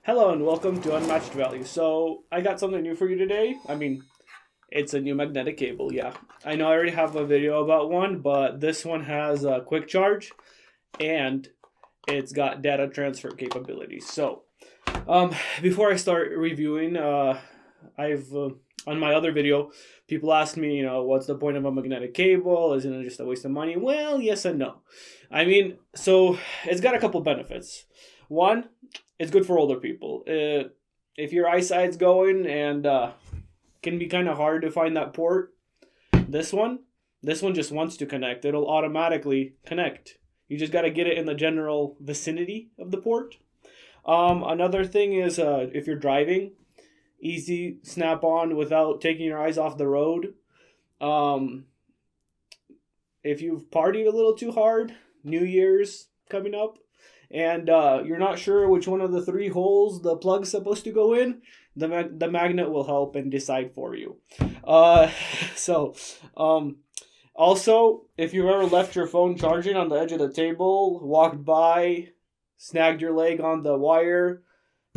Hello and welcome to Unmatched Value. So, I got something new for you today. It's a new magnetic cable, yeah. I know I already have a video about one, but this one has a quick charge and it's got data transfer capabilities. Um, before I start reviewing, I've on my other video, people asked me, what's the point of a magnetic cable? Isn't it just a waste of money? Well, yes and no. It's got a couple benefits. One, it's good for older people. If your eyesight's going and can be kind of hard to find that port, this one, this one just wants to connect. It'll automatically connect. You just got to get it in the general vicinity of the port. Another thing is if you're driving, easy snap on without taking your eyes off the road. Um, if you've partied a little too hard, New Year's coming up, and you're not sure which one of the three holes the plug's supposed to go in, the magnet will help and decide for you. Uh, so, um, Also, if you've ever left your phone charging on the edge of the table, walked by, snagged your leg on the wire,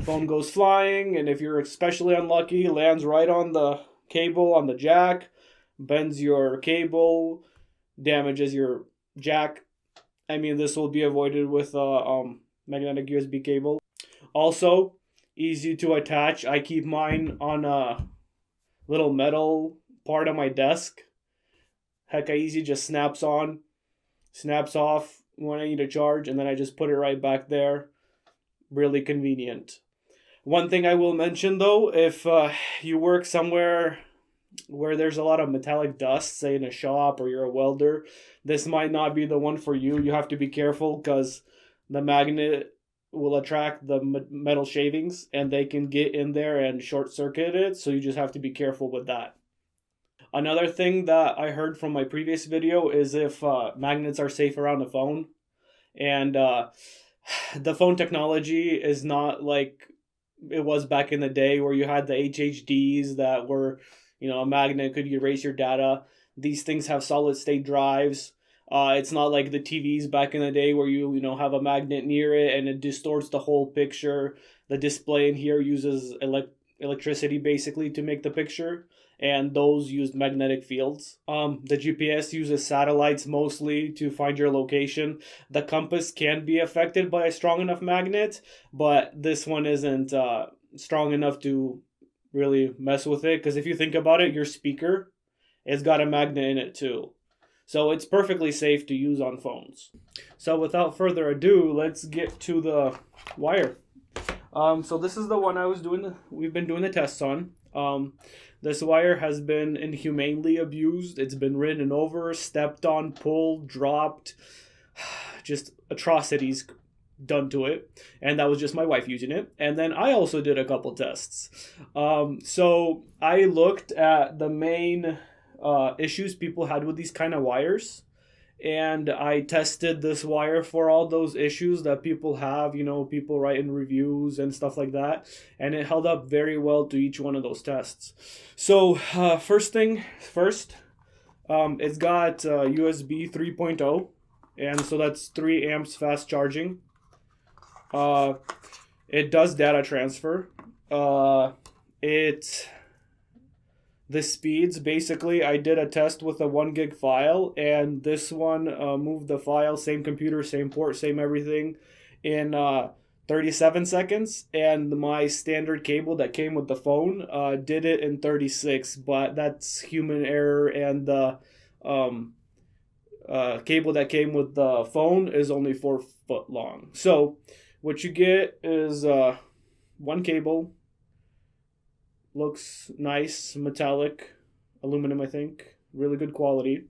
phone goes flying, and if you're especially unlucky, lands right on the cable on the jack, bends your cable, damages your jack. This will be avoided with a magnetic USB cable. Also, easy to attach. I keep mine on a little metal part of my desk. Heck, I easy just snaps on, snaps off when I need to charge, and then I just put it right back there. Really convenient. One thing I will mention though, if you work somewhere where there's a lot of metallic dust, say in a shop or you're a welder, this might not be the one for you. You have to be careful because the magnet will attract the metal shavings and they can get in there and short circuit it. So you just have to be careful with that. Another thing that I heard from my previous video is if magnets are safe around the phone. And the phone technology is not like it was back in the day where you had the HHDs that were, a magnet could erase your data. These things have solid state drives. It's not like the TVs back in the day where have a magnet near it and it distorts the whole picture. The display in here uses electricity basically to make the picture, and those use magnetic fields. The GPS uses satellites mostly to find your location. The compass can be affected by a strong enough magnet, but this one isn't strong enough to really mess with it, because if you think about it, your speaker has got a magnet in it too. So it's perfectly safe to use on phones. So without further ado, let's get to the wire. So this is the one we've been doing the tests on. This wire has been inhumanely abused. It's been ridden over, stepped on, pulled, dropped, just atrocities done to it. And that was just my wife using it. And then I also did a couple tests. So I looked at the main issues people had with these kind of wires, and I tested this wire for all those issues that people have, people write in reviews and stuff like that, and it held up very well to each one of those tests. So, first thing first, it's got USB 3.0, and so that's 3 amps fast charging. It does data transfer. It The speeds, basically, I did a test with a 1 gig file, and this one moved the file, same computer, same port, same everything, in 37 seconds, and my standard cable that came with the phone did it in 36, but that's human error, and the cable that came with the phone is only 4 foot long. So what you get is one cable. Looks nice, metallic, aluminum, I think. Really good quality.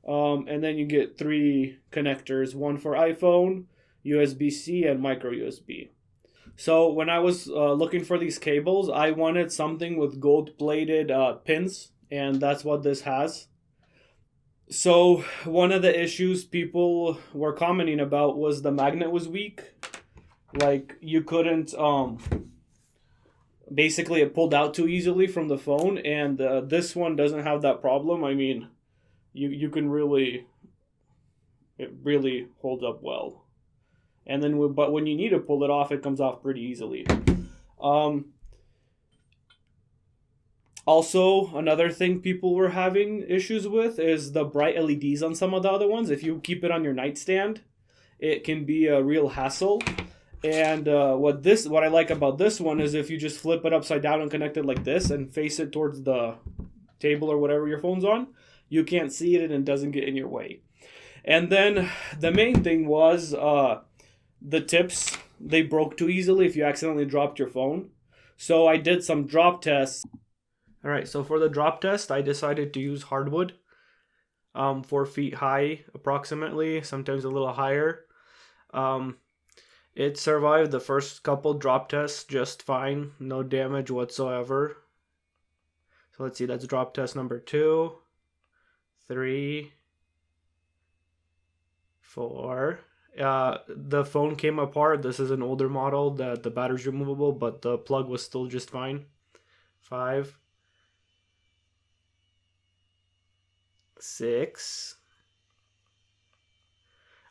And then you get 3 connectors, one for iPhone, USB-C, and micro USB. So when I was looking for these cables, I wanted something with gold-plated pins, and that's what this has. So one of the issues people were commenting about was the magnet was weak. Like, you couldn't basically it pulled out too easily from the phone, and this one doesn't have that problem. You can really, it really holds up well. and then but when you need to pull it off, it comes off pretty easily. Also, another thing people were having issues with is the bright LEDs on some of the other ones. If you keep it on your nightstand, it can be a real hassle. And what I like about this one is if you just flip it upside down and connect it like this and face it towards the table or whatever your phone's on, you can't see it and it doesn't get in your way. And then the main thing was the tips. They broke too easily if you accidentally dropped your phone. So I did some drop tests. All right, so for the drop test, I decided to use hardwood, 4 feet high approximately, sometimes a little higher. It survived the first couple drop tests just fine, no damage whatsoever. So let's see, that's drop test number 2, 3, 4. The phone came apart. This is an older model, the battery's removable, but the plug was still just fine. 5, 6.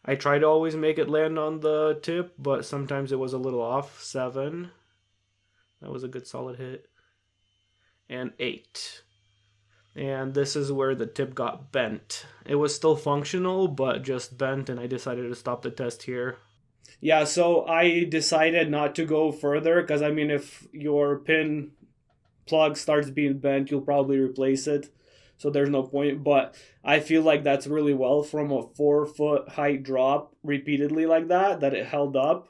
I try to always make it land on the tip, but sometimes it was a little off. 7. That was a good solid hit. And 8. And this is where the tip got bent. It was still functional, but just bent, and I decided to stop the test here. Yeah, so I decided not to go further, because I mean, if your pin plug starts being bent, you'll probably replace it. So there's no point, but I feel like that's really well from a 4-foot height drop repeatedly like that it held up.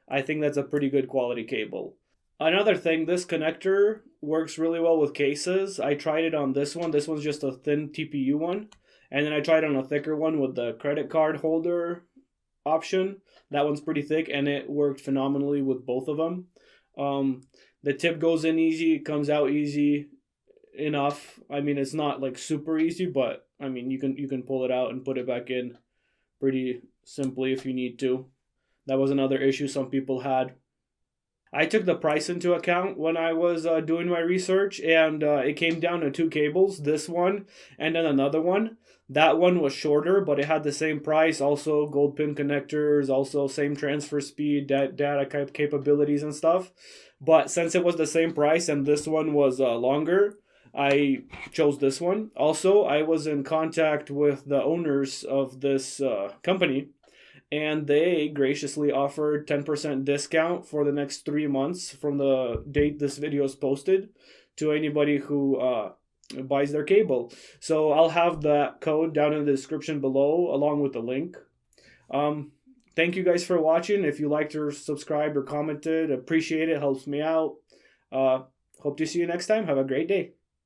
I think that's a pretty good quality cable. Another thing, this connector works really well with cases. I tried it on this one. This one's just a thin TPU one. And then I tried on a thicker one with the credit card holder option. That one's pretty thick, and it worked phenomenally with both of them. The tip goes in easy, it comes out easy enough. I mean, it's not like super easy, but I mean, you can pull it out and put it back in pretty simply if you need to. That was another issue some people had. I took the price into account when I was doing my research, and it came down to 2 cables, this one and then another one. That one was shorter, but it had the same price, also gold pin connectors, also same transfer speed, data capabilities and stuff. But since it was the same price and this one was longer, I chose this one. Also, I was in contact with the owners of this company, and they graciously offered 10% discount for the next 3 months from the date this video is posted to anybody who buys their cable. So I'll have that code down in the description below along with the link. Thank you guys for watching. If you liked or subscribed or commented, appreciate it. Helps me out. Hope to see you next time. Have a great day.